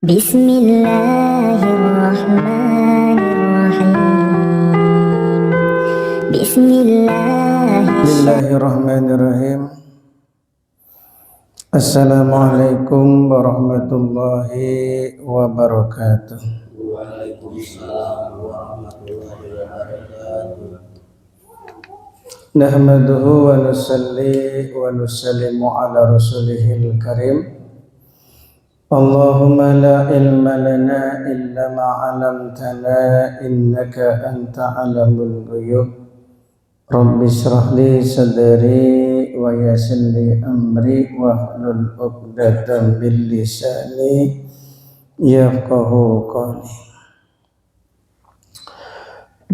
Bismillahirrahmanirrahim. Bismillahirrahmanirrahim. Assalamualaikum warahmatullahi wabarakatuh. Waalaikumsalam warahmatullahi wabarakatuh. Nahmaduhu wa nusalli wa nusallimu ala rasulihil karim. Allahumma la ilma lana illa ma 'allamtana innaka anta 'alamul ghuyub. Rabbi shrah li sadri wa yassir li amri wahlul 'uqdatam min lisani yafqahu qawli.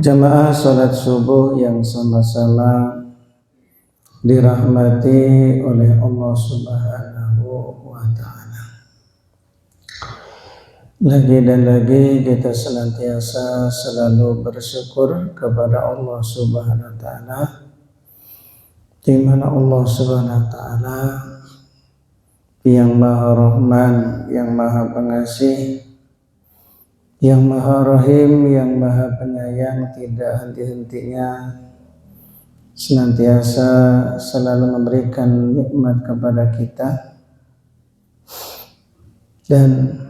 Jamaah salat subuh yang sama-sama dirahmati oleh Allah Subhanahu wa ta'ala. Lagi dan lagi kita senantiasa selalu bersyukur kepada Allah Subhanahu wa ta'ala, di mana Allah Subhanahu wa ta'ala yang Maha Rahman, yang Maha Pengasih, yang Maha Rahim, yang Maha Penyayang, tidak henti-hentinya senantiasa selalu memberikan nikmat kepada kita. Dan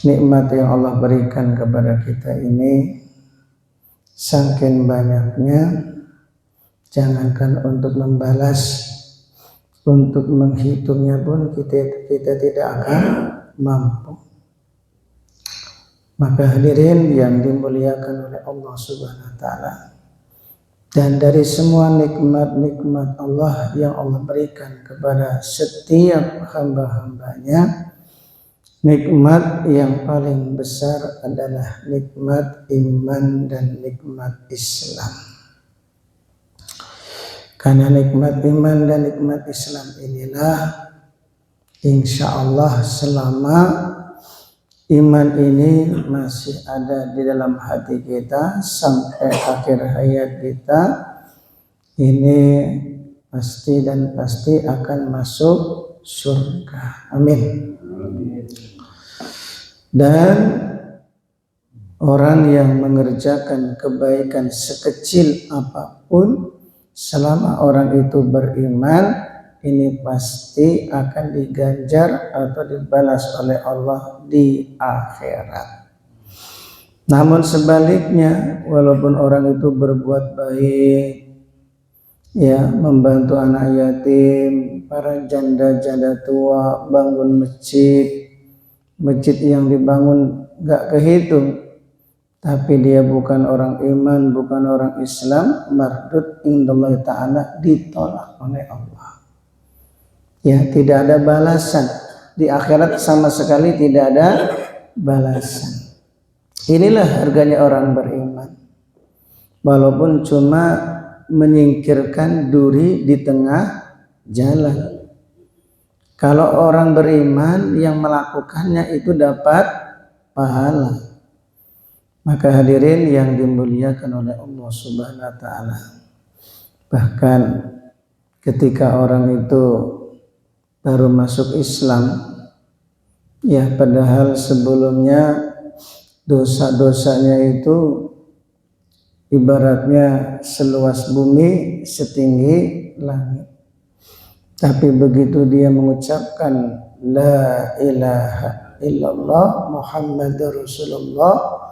nikmat yang Allah berikan kepada kita ini saking banyaknya, jangankan untuk membalas, untuk menghitungnya pun kita tidak akan mampu. Maka hadirin yang dimuliakan oleh Allah Subhanahu wa ta'ala, dan dari semua nikmat-nikmat Allah yang Allah berikan kepada setiap hamba-hambanya, nikmat yang paling besar adalah nikmat iman dan nikmat Islam. Karena nikmat iman dan nikmat Islam inilah insya Allah selama iman ini masih ada di dalam hati kita sampai akhir hayat kita, ini pasti dan pasti akan masuk surga. Amin. Dan orang yang mengerjakan kebaikan sekecil apapun, selama orang itu beriman, ini pasti akan diganjar atau dibalas oleh Allah di akhirat. Namun sebaliknya, walaupun orang itu berbuat baik, ya, membantu anak yatim, para janda-janda tua, bangun masjid yang dibangun gak kehitung, tapi dia bukan orang iman, bukan orang Islam, mardud indallahi ta'ala, ditolak oleh Allah. Ya, tidak ada balasan di akhirat, sama sekali tidak ada balasan. Inilah harganya orang beriman, walaupun cuma menyingkirkan duri di tengah jalan. Kalau orang beriman yang melakukannya itu dapat pahala. Maka hadirin yang dimuliakan oleh Allah Subhanahu wa ta'ala, bahkan ketika orang itu baru masuk Islam, ya, padahal sebelumnya dosa-dosanya itu ibaratnya seluas bumi, setinggi langit. Tapi begitu dia mengucapkan la ilaha illallah Muhammadur Rasulullah,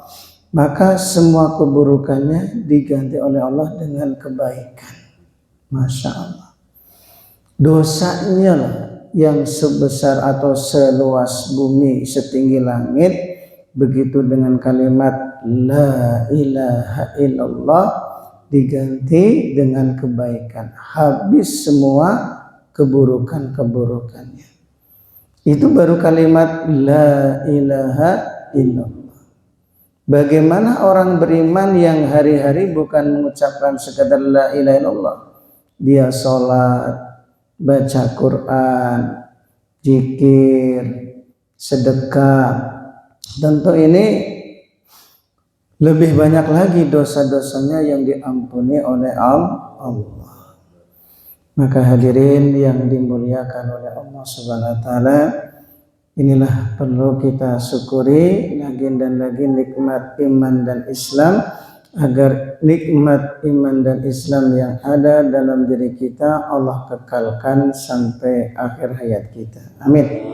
maka semua keburukannya diganti oleh Allah dengan kebaikan. Masya Allah. Dosanya lah yang sebesar atau seluas bumi, setinggi langit, begitu dengan kalimat la ilaha illallah diganti dengan kebaikan, habis semua keburukannya. Itu baru kalimat la ilaha illallah. Bagaimana orang beriman yang hari-hari bukan mengucapkan sekadar la ilaha illallah, dia sholat, baca Quran, zikir, sedekah, tentu ini lebih banyak lagi dosa-dosanya yang diampuni oleh Allah. Maka hadirin yang dimuliakan oleh Allah Subhanahu wa ta'ala, Inilah perlu kita syukuri lagi dan lagi nikmat iman dan Islam, agar nikmat iman dan Islam yang ada dalam diri kita Allah kekalkan sampai akhir hayat kita. Amin.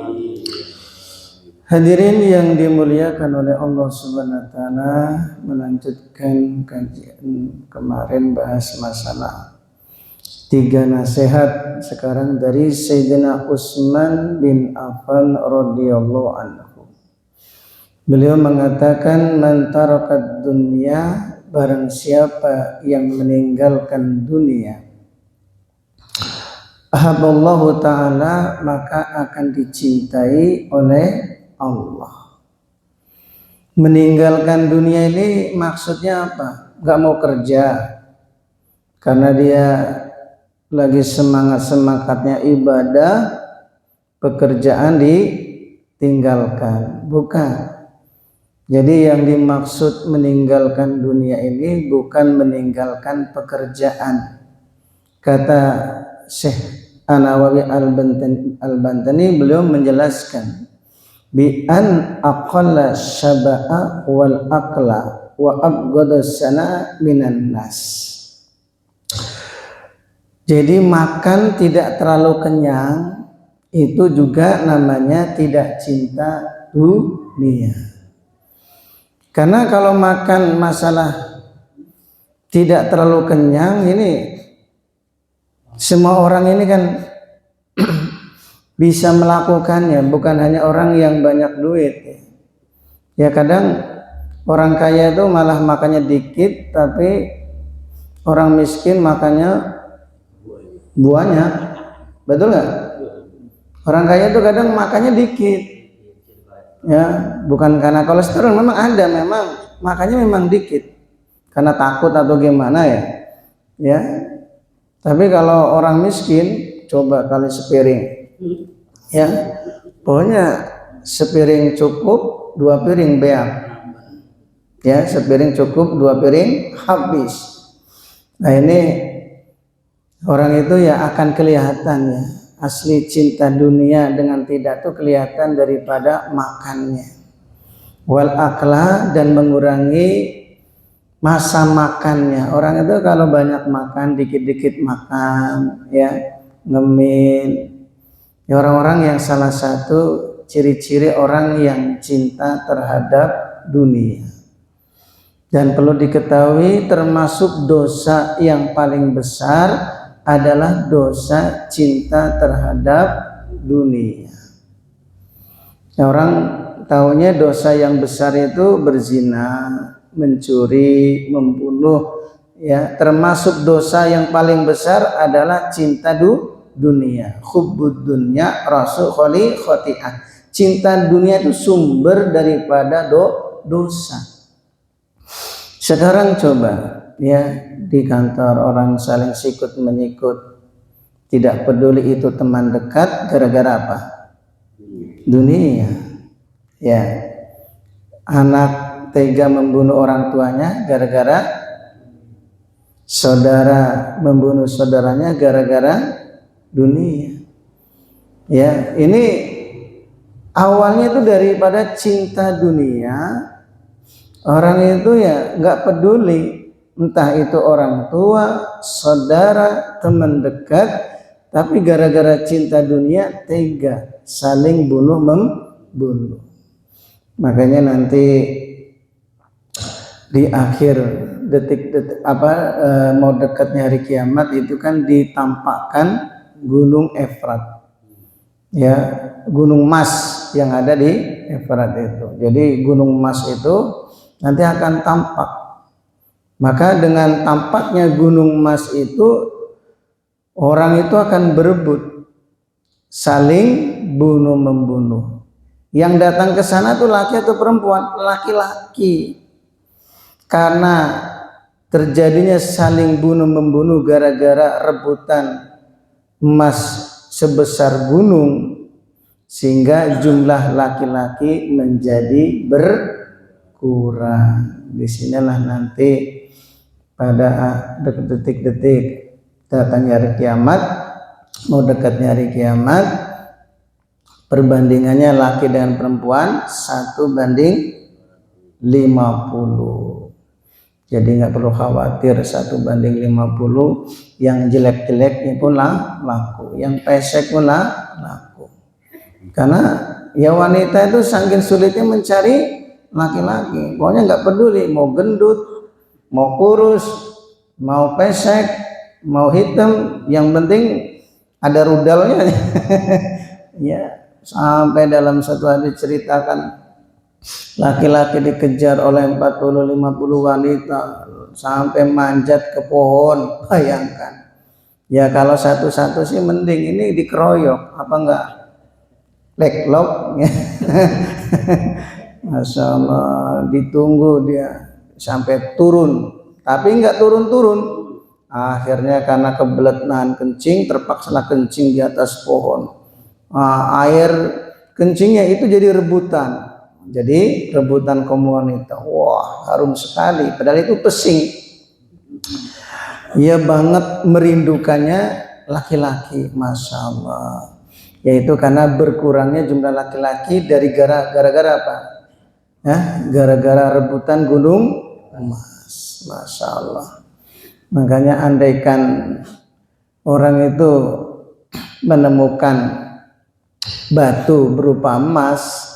Hadirin yang dimuliakan oleh Allah Subhanahu wa taala, melanjutkan kajian kemarin bahas masalah 3 nasihat sekarang dari Sayyidina Utsman bin Affan radhiyallahu anhu. Beliau mengatakan, man tarakat dunya, barang siapa yang meninggalkan dunia, ahaballahu ta'ala, maka akan dicintai oleh Allah. Meninggalkan dunia ini maksudnya apa? Gak mau kerja karena dia lagi semangat-semangatnya ibadah, pekerjaan ditinggalkan. Bukan. Jadi yang dimaksud meninggalkan dunia ini bukan meninggalkan pekerjaan. Kata Syekh An-Nawawi Al-Bantani, beliau menjelaskan, bi an aqalla syaba'a wal aqla wa abghada sana minan nas. Jadi makan tidak terlalu kenyang itu juga namanya tidak cinta dunia. Karena kalau makan masalah tidak terlalu kenyang ini, semua orang ini kan bisa melakukannya, bukan hanya orang yang banyak duit. Ya kadang orang kaya itu malah makannya dikit, tapi orang miskin makannya banyak. Betul nggak? Orang kaya itu kadang makannya dikit. Ya, bukan karena kolesterol, memang ada, memang makannya memang dikit. Karena takut atau gimana ya. Ya. Tapi kalau orang miskin, coba kali sepiring. Ya, pokoknya sepiring cukup, 2 piring beak. Ya, sepiring cukup, 2 piring habis. Nah ini orang itu ya akan kelihatan ya, asli cinta dunia dengan tidak tuh kelihatan daripada makannya. Wal akla, dan mengurangi masa makannya. Orang itu kalau banyak makan, dikit-dikit makan, ya ngemil. Ya, orang-orang yang salah satu ciri-ciri orang yang cinta terhadap dunia. Dan perlu diketahui termasuk dosa yang paling besar adalah dosa cinta terhadap dunia. Ya, orang taunya dosa yang besar itu berzina, mencuri, membunuh. Ya, termasuk dosa yang paling besar adalah cinta dunia. Hubbud dunya rasul khati'ah. Cinta dunia itu sumber daripada dosa. Sekarang coba ya, di kantor orang saling sikut menyikut, tidak peduli itu teman dekat, gara-gara apa? Dunia. Ya, anak tega membunuh orang tuanya gara-gara, saudara membunuh saudaranya gara-gara dunia. Ya, ini awalnya itu daripada cinta dunia. Orang itu ya nggak peduli, entah itu orang tua, saudara, teman dekat, tapi gara-gara cinta dunia tega saling membunuh. Makanya nanti di akhir detik-detik mau dekatnya hari kiamat itu kan ditampakkan Gunung Efrat, ya, gunung emas yang ada di Efrat itu. Jadi gunung emas itu nanti akan tampak. Maka dengan tampaknya gunung emas itu, orang itu akan berebut, saling bunuh membunuh. Yang datang ke sana tuh laki atau perempuan? Laki-laki. Karena terjadinya saling bunuh membunuh gara-gara rebutan emas sebesar gunung, sehingga jumlah laki-laki menjadi berkurang. Disinilah nanti pada detik-detik datangnya hari kiamat, mau dekatnya hari kiamat, Perbandingannya laki dengan perempuan 1:50. Jadi nggak perlu khawatir 1:50. Yang jelek-jeleknya pun laku, yang pesek pun laku. Karena ya wanita itu saking sulitnya mencari laki-laki. Pokoknya nggak peduli mau gendut, mau kurus, mau pesek, mau hitam, yang penting ada rudalnya. Ya, sampai dalam satu hadis ceritakan laki-laki dikejar oleh 40-50 wanita sampai manjat ke pohon. Bayangkan. Ya kalau satu-satu sih mending, ini dikeroyok apa enggak? Leglok. Masya Allah, ditunggu dia sampai turun, tapi enggak turun-turun. Akhirnya karena kebelet nahan kencing, terpaksalah kencing di atas pohon. Air kencingnya itu jadi rebutan. Jadi rebutan kaum wanita. Wah, harum sekali. Padahal itu pesing. Ya banget merindukannya laki-laki, Masya Allah. Yaitu karena berkurangnya jumlah laki-laki dari gara-gara apa? Ya, gara-gara rebutan gunung emas. Masya Allah. Makanya andaikan orang itu menemukan batu berupa emas,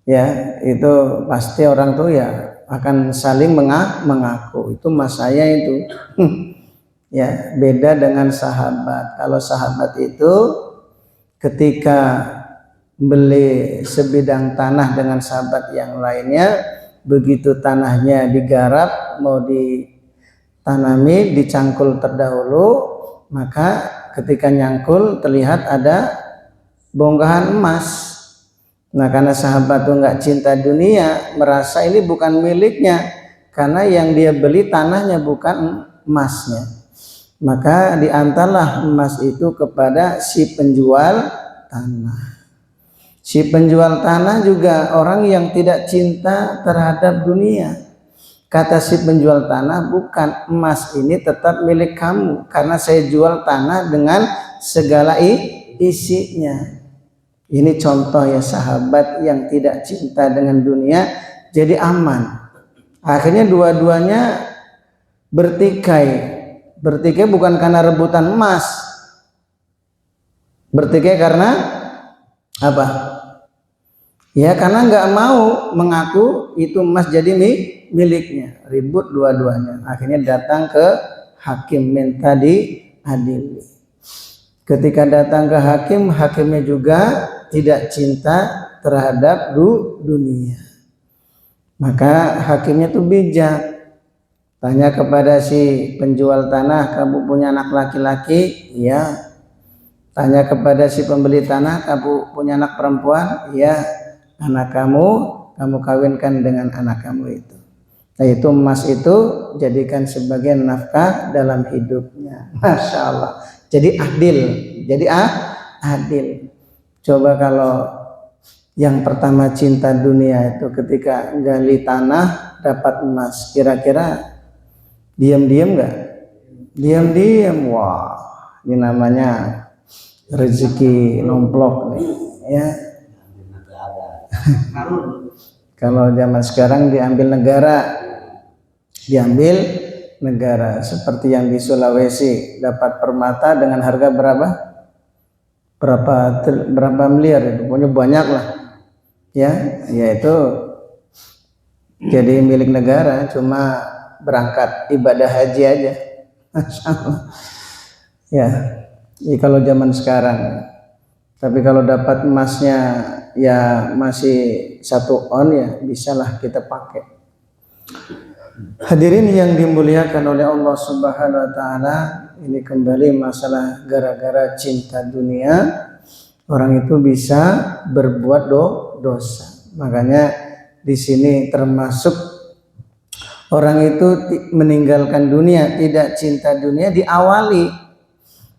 ya itu pasti orang tuh ya akan saling mengaku itu emas saya itu. Ya beda dengan sahabat. Kalau sahabat itu ketika beli sebidang tanah dengan sahabat yang lainnya, begitu tanahnya digarap mau ditanami, dicangkul terdahulu, maka ketika nyangkul terlihat ada bongkahan emas. Nah karena sahabat tuh nggak cinta dunia, merasa ini bukan miliknya, karena yang dia beli tanahnya bukan emasnya. Maka diantarlah emas itu kepada si penjual tanah. Si penjual tanah juga orang yang tidak cinta terhadap dunia. Kata si penjual tanah, bukan, emas ini tetap milik kamu karena saya jual tanah dengan segala isinya. Ini contoh ya sahabat yang tidak cinta dengan dunia jadi aman. Akhirnya dua-duanya bertikai. Bertikai bukan karena rebutan emas. Bertikai karena apa? Ya karena nggak mau mengaku itu emas jadi miliknya. Ribut dua-duanya. Akhirnya datang ke hakim minta diadili. Ketika datang ke hakim, hakimnya juga tidak cinta terhadap dunia. Maka hakimnya tuh bijak. Tanya kepada si penjual tanah, kamu punya anak laki-laki? Iya. Tanya kepada si pembeli tanah, kamu punya anak perempuan? Iya. Anak kamu kawinkan dengan anak kamu itu. Nah itu emas itu jadikan sebagai nafkah dalam hidupnya. Masya Allah. Jadi adil. Jadi adil. Coba kalau yang pertama cinta dunia itu ketika gali tanah dapat emas, kira-kira diam-diam nggak? Diam-diam. Wah, ini namanya rezeki nomplok nih, ya. Kalau zaman sekarang diambil negara seperti yang di Sulawesi dapat permata dengan harga berapa miliar itu, pokoknya banyak lah, ya, yaitu jadi milik negara, cuma berangkat ibadah haji aja. Ya, ini kalau zaman sekarang. Tapi kalau dapat emasnya ya masih 1 on ya bisalah kita pakai. Hadirin yang dimuliakan oleh Allah Subhanahu wa taala, ini kembali masalah gara-gara cinta dunia orang itu bisa berbuat dosa. Makanya di sini termasuk orang itu meninggalkan dunia, tidak cinta dunia, diawali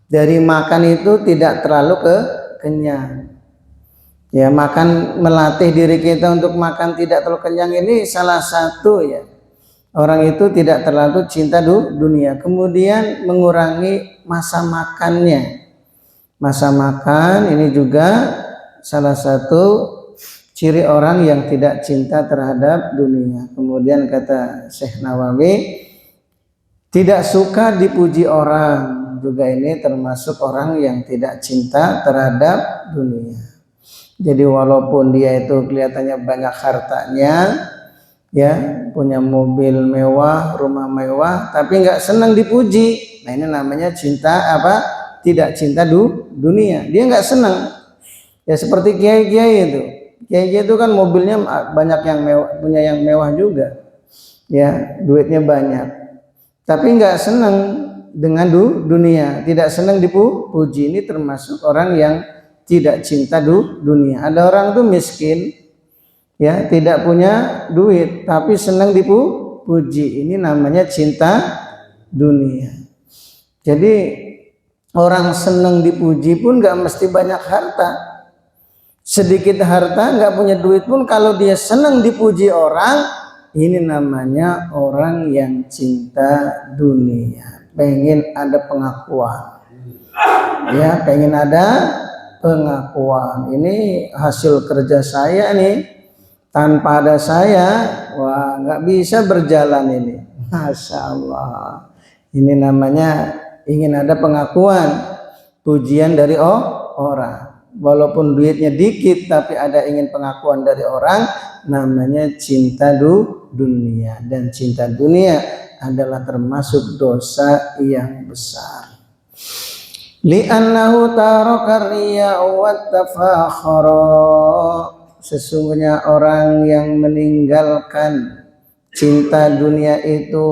dari makan itu tidak terlalu kenyang. Ya, makan, melatih diri kita untuk makan tidak terlalu kenyang ini salah satu ya. Orang itu tidak terlalu cinta dunia. Kemudian mengurangi masa makannya. Masa makan ini juga salah satu ciri orang yang tidak cinta terhadap dunia. Kemudian kata Syekh Nawawi, tidak suka dipuji orang, juga ini termasuk orang yang tidak cinta terhadap dunia. Jadi walaupun dia itu kelihatannya banyak hartanya, ya, punya mobil mewah, rumah mewah, tapi nggak senang dipuji. Nah, ini namanya cinta apa? Tidak cinta dunia. Dia nggak senang. Ya seperti kiai-kiai itu. Kiai-kiai itu kan mobilnya banyak yang mewah, punya yang mewah juga. Ya, duitnya banyak. Tapi nggak senang dengan dunia, tidak senang dipuji. Ini termasuk orang yang tidak cinta dunia. Ada orang tuh miskin, ya, tidak punya duit, tapi senang dipuji. Ini namanya cinta dunia. Jadi orang senang dipuji pun nggak mesti banyak harta. Sedikit harta, nggak punya duit pun, kalau dia senang dipuji orang, ini namanya orang yang cinta dunia. Pengen ada pengakuan, ya, pengen ada pengakuan. Ini hasil kerja saya nih, tanpa ada saya, wah, nggak bisa berjalan ini. Masya Allah. Ini namanya ingin ada pengakuan, pujian dari orang. Walaupun duitnya dikit, tapi ada ingin pengakuan dari orang, namanya cinta dunia. Dan cinta dunia adalah termasuk dosa yang besar. Li'annahu taraka riya wa tafakhara. Sesungguhnya orang yang meninggalkan cinta dunia itu,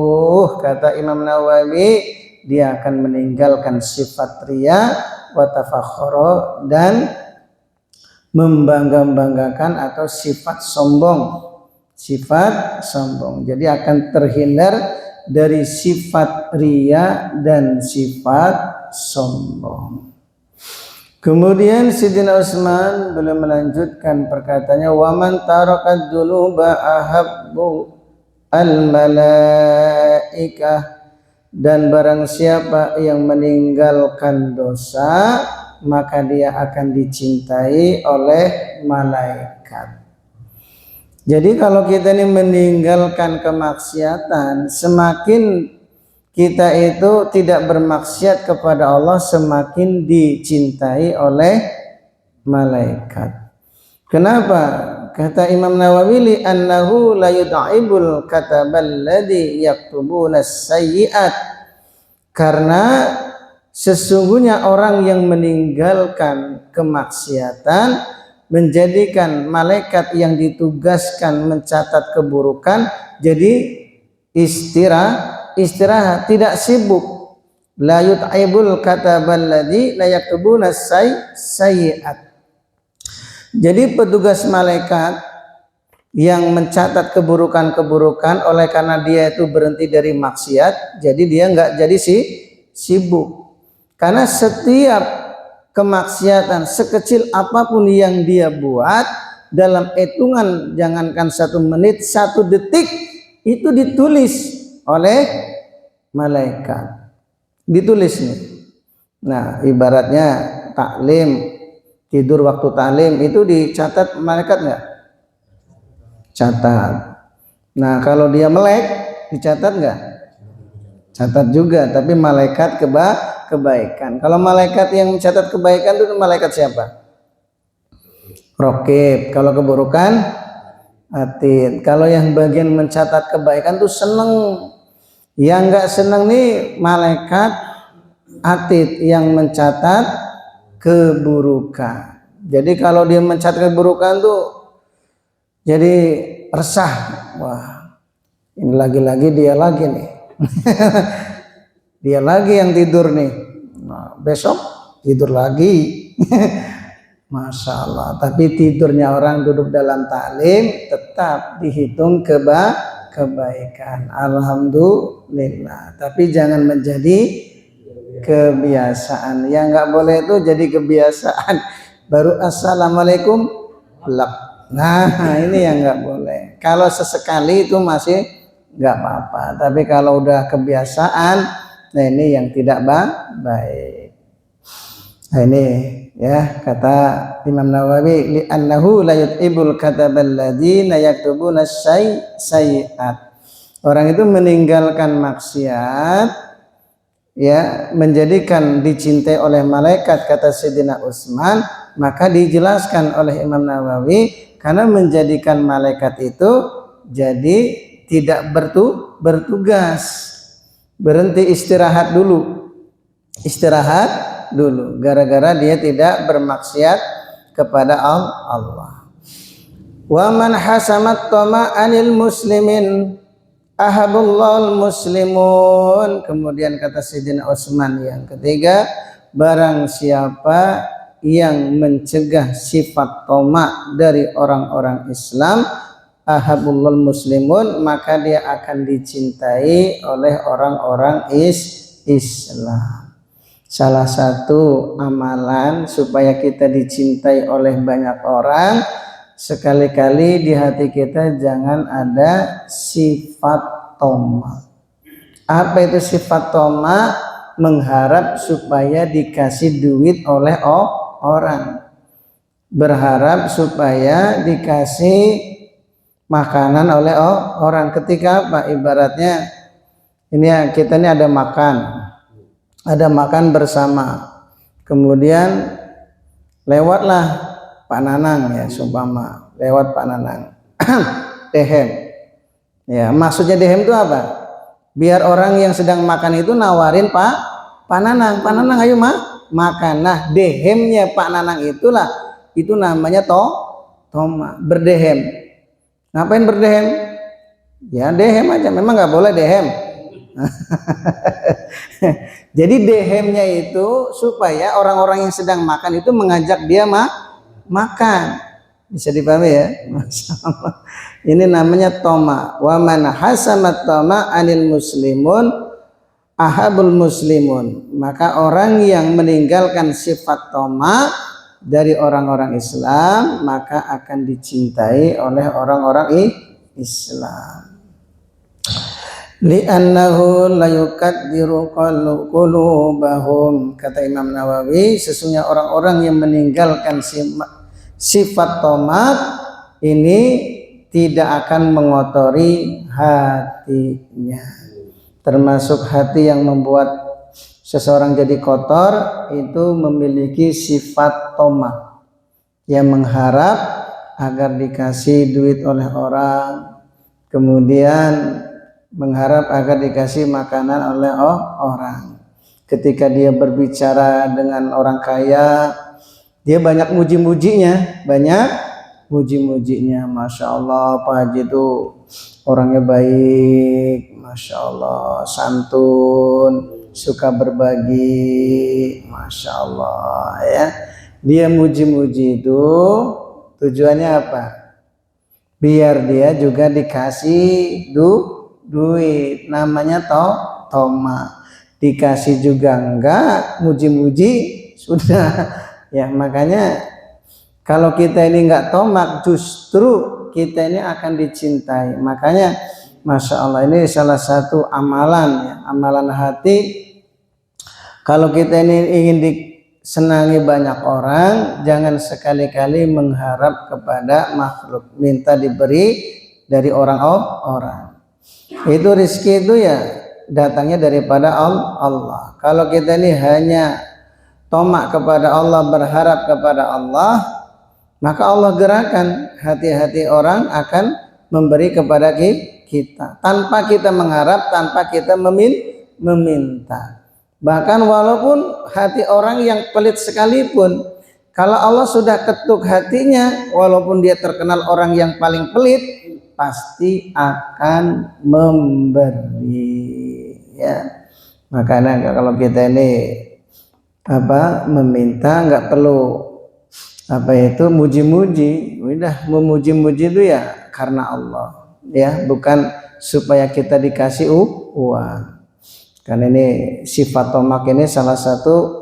kata Imam Nawawi, dia akan meninggalkan sifat riya wa tafakhara, dan membangga-banggakan atau sifat sombong. Sifat sombong. Jadi akan terhindar dari sifat riya dan sifat sombong. Kemudian Sayyidina Utsman beliau melanjutkan perkataannya, wa man taraka dzunuba ahabbu al malaikah, dan barang siapa yang meninggalkan dosa, maka dia akan dicintai oleh malaikat. Jadi kalau kita ini meninggalkan kemaksiatan, semakin kita itu tidak bermaksiat kepada Allah, semakin dicintai oleh malaikat. Kenapa? Kata Imam Nawawi, li annahu la yud'ibul katabal ladzi yaktubuna sayyi'at. Karena sesungguhnya orang yang meninggalkan kemaksiatan menjadikan malaikat yang ditugaskan mencatat keburukan jadi istirahat, tidak sibuk. La yud'ibul katabal ladzi la yaktubuna sayyi'at. Jadi petugas malaikat yang mencatat keburukan-keburukan, oleh karena dia itu berhenti dari maksiat, jadi dia nggak jadi sibuk. Karena setiap kemaksiatan sekecil apapun yang dia buat, dalam hitungan jangankan 1 menit, 1 detik, itu ditulis oleh malaikat. Ditulis nih. Nah, ibaratnya taklim, tidur waktu taklim itu dicatat malaikat nggak? Catat. Nah, kalau dia melek dicatat nggak? Catat juga, tapi malaikat kebaikan. Kalau malaikat yang mencatat kebaikan itu malaikat siapa? Raqib. Kalau keburukan, atid. Kalau yang bagian mencatat kebaikan tuh seneng. Yang nggak seneng nih malaikat atid yang mencatat keburukan. Jadi kalau dia mencatat keburukan tuh jadi resah. Wah, ini lagi-lagi dia lagi nih. Dia lagi yang tidur nih. Nah, besok tidur lagi. Masya Allah. Tapi tidurnya orang duduk dalam taklim tetap dihitung kebaikan. Alhamdulillah. Tapi jangan menjadi kebiasaan. Yang nggak boleh itu jadi kebiasaan. Baru assalamualaikum lak. Nah, ini yang nggak boleh. Kalau sesekali itu masih nggak apa-apa. Tapi kalau udah kebiasaan, nah ini yang tidak baik. Nah, ini Ya, kata Imam Nawawi, li'annahu la yut'ibul katabal ladzina yaktubuna sayyi'at. Orang itu meninggalkan maksiat, ya, menjadikan dicintai oleh malaikat, kata Sayyidina Utsman. Maka dijelaskan oleh Imam Nawawi, karena menjadikan malaikat itu jadi tidak bertugas, berhenti istirahat dulu, gara-gara dia tidak bermaksiat kepada Allah. Wa man hasamat tama'anil muslimin ahabullahul muslimun. Kemudian kata Sayyidina Utsman yang ketiga, barang siapa yang mencegah sifat toma dari orang-orang Islam, ahabullahul muslimun, maka dia akan dicintai oleh orang-orang Islam. Salah satu amalan supaya kita dicintai oleh banyak orang, sekali-kali di hati kita jangan ada sifat toma. Apa itu sifat toma? Mengharap supaya dikasih duit oleh orang, berharap supaya dikasih makanan oleh orang. Ketika apa? Ibaratnya ini ya, kita ini ada makan bersama, kemudian lewatlah Pak Nanang, ya seumpama lewat Pak Nanang dehem, ya maksudnya dehem itu apa? Biar orang yang sedang makan itu nawarin Pak Nanang, ayo makan. Nah, dehemnya Pak Nanang itulah, itu namanya toma, berdehem. Ngapain berdehem? Ya dehem aja, memang nggak boleh dehem. Jadi dehemnya itu supaya orang-orang yang sedang makan itu mengajak dia makan. Bisa dipahami ya? Masyaallah. Ini namanya toma. Wa man hasamat toma anil muslimun ahabul muslimun. Maka orang yang meninggalkan sifat toma dari orang-orang Islam, maka akan dicintai oleh orang-orang Islam. Li'annahu la yukaddiru qulubahum. Kata Imam Nawawi, sesungguhnya orang-orang yang meninggalkan sifat tomat ini tidak akan mengotori hatinya. Termasuk hati yang membuat seseorang jadi kotor itu memiliki sifat tomat, yang mengharap agar dikasih duit oleh orang, kemudian mengharap agar dikasih makanan oleh orang. Ketika dia berbicara dengan orang kaya, dia banyak muji-mujinya, Masya Allah, Pak Haji itu orangnya baik, Masya Allah, santun, suka berbagi, Masya Allah, ya. Dia muji-muji itu tujuannya apa? Biar dia juga dikasih duit, namanya toma. Dikasih juga enggak, muji-muji sudah. Ya, makanya kalau kita ini enggak tomak, justru kita ini akan dicintai. Makanya Masya Allah, ini salah satu amalan, ya, amalan hati. Kalau kita ini ingin disenangi banyak orang, jangan sekali-kali mengharap kepada makhluk, minta diberi dari orang. Itu rezeki itu ya datangnya daripada Allah. Kalau kita ini hanya tomak kepada Allah, berharap kepada Allah, maka Allah gerakan hati-hati orang akan memberi kepada kita tanpa kita mengharap, tanpa kita meminta. Bahkan walaupun hati orang yang pelit sekalipun, kalau Allah sudah ketuk hatinya, walaupun dia terkenal orang yang paling pelit, pasti akan memberi, ya. Makanya kalau kita ini meminta, nggak perlu muji-muji. Udah memuji-muji itu ya karena Allah, ya, bukan supaya kita dikasih uang. Karena ini sifat tomak ini salah satu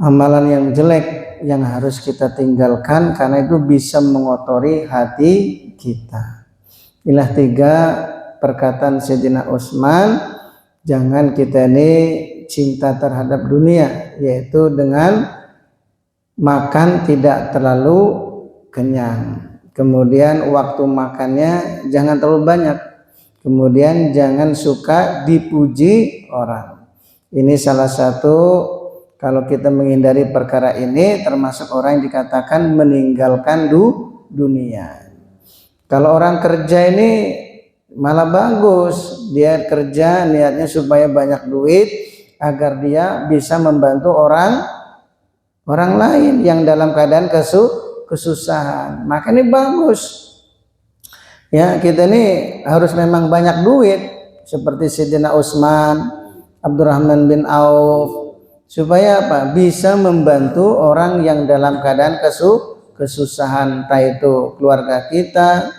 amalan yang jelek yang harus kita tinggalkan, karena itu bisa mengotori hati kita. Inilah 3 perkataan Sayyidina Utsman, jangan kita ini cinta terhadap dunia, yaitu dengan makan tidak terlalu kenyang. Kemudian waktu makannya jangan terlalu banyak. Kemudian jangan suka dipuji orang. Ini salah satu, kalau kita menghindari perkara ini termasuk orang yang dikatakan meninggalkan dunia. Kalau orang kerja ini malah bagus, dia kerja niatnya supaya banyak duit agar dia bisa membantu orang lain yang dalam keadaan kesusahan. Maka ini bagus. Ya, kita ini harus memang banyak duit seperti Sayyidina Utsman, Abdurrahman bin Auf, supaya apa? Bisa membantu orang yang dalam keadaan kesusahan, entah itu keluarga kita,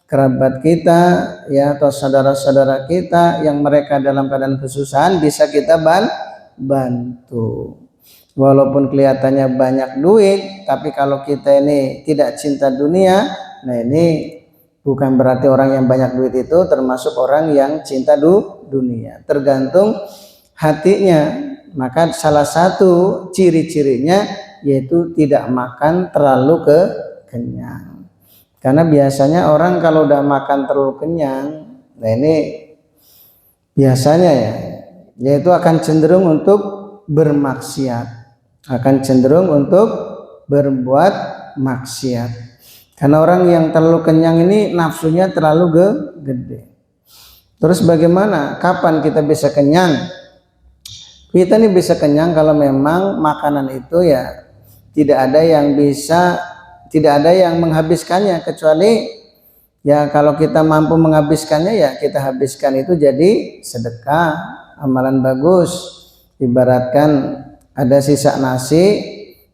kerabat kita, ya, atau saudara-saudara kita yang mereka dalam keadaan kesusahan bisa kita bantu. Walaupun kelihatannya banyak duit, tapi kalau kita ini tidak cinta dunia, nah ini bukan berarti orang yang banyak duit itu termasuk orang yang cinta dunia. Tergantung hatinya. Maka salah satu ciri-cirinya yaitu tidak makan terlalu kenyang. Karena biasanya orang kalau udah makan terlalu kenyang, nah ini biasanya yaitu akan cenderung untuk bermaksiat, akan cenderung untuk berbuat maksiat. Karena orang yang terlalu kenyang ini nafsunya terlalu gede. Terus bagaimana? Kapan kita bisa kenyang? Kita ini bisa kenyang kalau memang makanan itu ya tidak ada yang menghabiskannya, kecuali ya kalau kita mampu menghabiskannya ya kita habiskan, itu jadi sedekah, amalan bagus. Ibaratkan ada sisa nasi,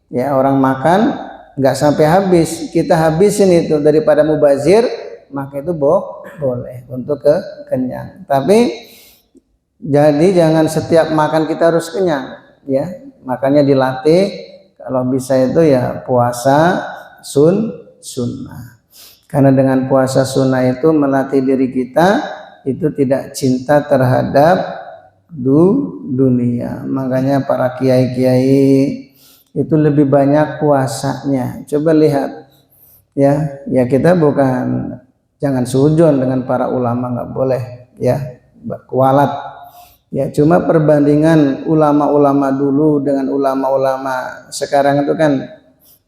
ya orang makan nggak sampai habis, kita habisin itu, daripada mubazir, maka itu boleh untuk kenyang. Tapi jadi jangan setiap makan kita harus kenyang, ya. Makanya dilatih, kalau bisa itu ya puasa sunnah. Karena dengan puasa sunnah itu melatih diri kita itu tidak cinta terhadap dunia. Makanya para kiai-kiai itu lebih banyak puasanya. Coba lihat, ya kita bukan, jangan sujon dengan para ulama, nggak boleh, ya, kualat. Ya cuma perbandingan ulama-ulama dulu dengan ulama-ulama sekarang itu kan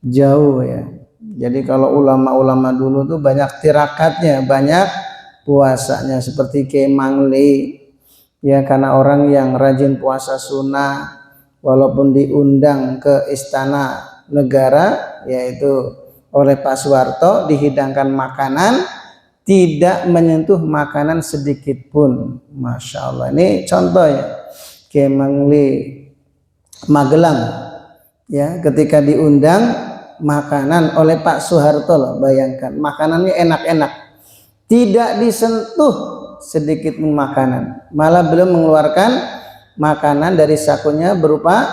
jauh, ya. Jadi kalau ulama-ulama dulu tuh banyak tirakatnya, banyak puasanya, seperti Kiai Mangli, ya, karena orang yang rajin puasa sunnah. Walaupun diundang ke istana negara, yaitu oleh Pak Soeharto, dihidangkan makanan, tidak menyentuh makanan sedikit pun. Masya Allah. Ini contoh ya, Kiai Mangli Magelang, ya, ketika diundang makanan oleh Pak Soeharto loh, bayangkan makanannya enak-enak, tidak disentuh sedikit pun makanan, malah belum mengeluarkan makanan dari sakunya berupa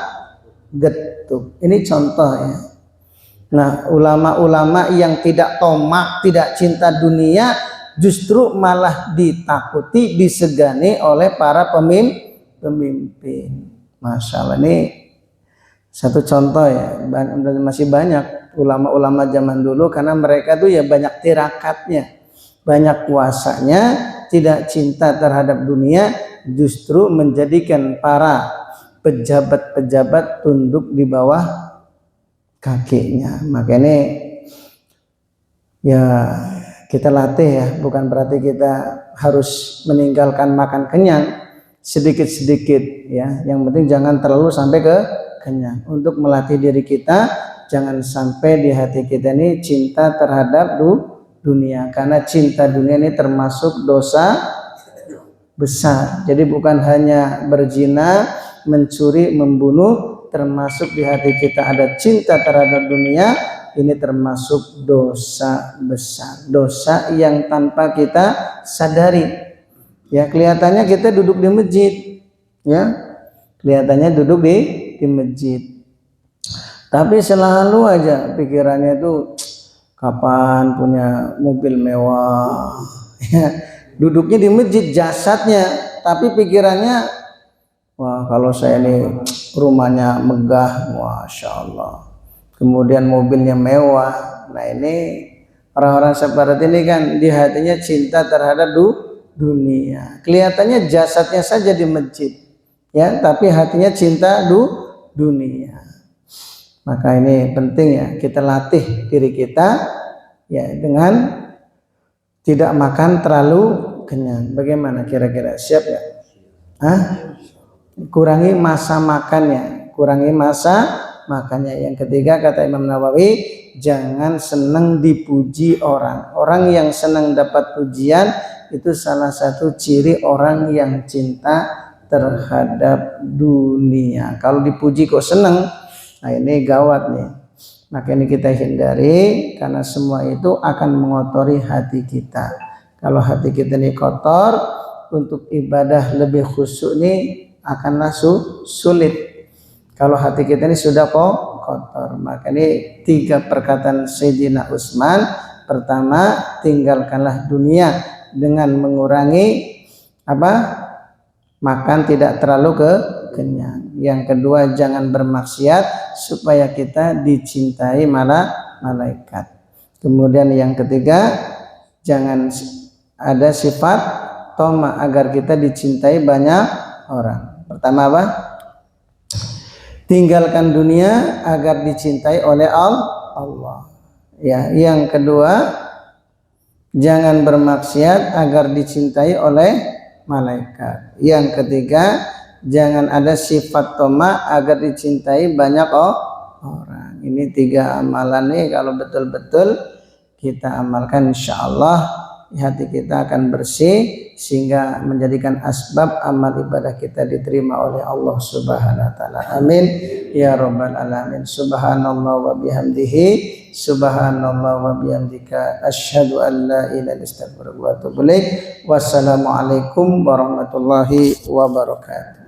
getuk. Ini contoh, ya. Nah, ulama-ulama yang tidak tomak, tidak cinta dunia, justru malah ditakuti, disegani oleh para pemimpin. Masya Allah, ini satu contoh, ya. Masih banyak ulama-ulama zaman dulu, karena mereka tuh ya banyak tirakatnya, banyak puasanya, tidak cinta terhadap dunia, justru menjadikan para pejabat-pejabat tunduk di bawah kakinya. Makanya ya kita latih, ya, bukan berarti kita harus meninggalkan makan kenyang, sedikit-sedikit, ya. Yang penting jangan terlalu sampai kenyang. Untuk melatih diri kita, jangan sampai di hati kita ini cinta terhadap dunia, karena cinta dunia ini termasuk dosa besar. Jadi bukan hanya berzina, mencuri, membunuh, termasuk di hati kita ada cinta terhadap dunia, ini termasuk dosa besar, dosa yang tanpa kita sadari. Ya, kelihatannya kita duduk di masjid, ya, kelihatannya duduk di masjid, tapi selalu aja pikirannya itu kapan punya mobil mewah, ya. Duduknya di masjid jasadnya, tapi pikirannya, wah kalau saya ini rumahnya megah, masya Allah, kemudian mobilnya mewah. Nah ini orang-orang seperti ini kan di hatinya cinta terhadap dunia. Kelihatannya jasadnya saja di masjid, ya, tapi hatinya cinta dunia. Maka ini penting ya, kita latih diri kita ya dengan tidak makan terlalu kenyang. Bagaimana kira-kira, siap ya? Kurangi masa makannya, Yang ketiga kata Imam Nawawi, jangan senang dipuji orang. Orang yang senang dapat pujian itu salah satu ciri orang yang cinta terhadap dunia. Kalau dipuji kok senang, nah ini gawat nih. Maka ini kita hindari, karena semua itu akan mengotori hati kita. Kalau hati kita ini kotor, untuk ibadah lebih khusyuk ini akanlah sulit. Kalau hati kita ini sudah kotor, maka ini 3 perkataan Sayyidina Utsman. Pertama, tinggalkanlah dunia dengan mengurangi makan tidak terlalu kenyang. Yang kedua, jangan bermaksiat supaya kita dicintai malaikat. Kemudian yang ketiga, jangan ada sifat toma agar kita dicintai banyak orang. Pertama apa? Tinggalkan dunia agar dicintai oleh Allah. Ya, yang kedua, jangan bermaksiat agar dicintai oleh malaikat. Yang ketiga, jangan ada sifat toma agar dicintai banyak orang. Ini 3 amalan nih, kalau betul-betul kita amalkan, insyaallah hati kita akan bersih sehingga menjadikan asbab amal ibadah kita diterima oleh Allah Subhanahu wa taala. Amin ya rabbal alamin. Subhanallah wa bihamdihi, subhanallah wa bihamdika, asyhadu an la ilaha illa anta astaghfiruka wa atubu ilaik. Wassalamualaikum warahmatullahi wabarakatuh.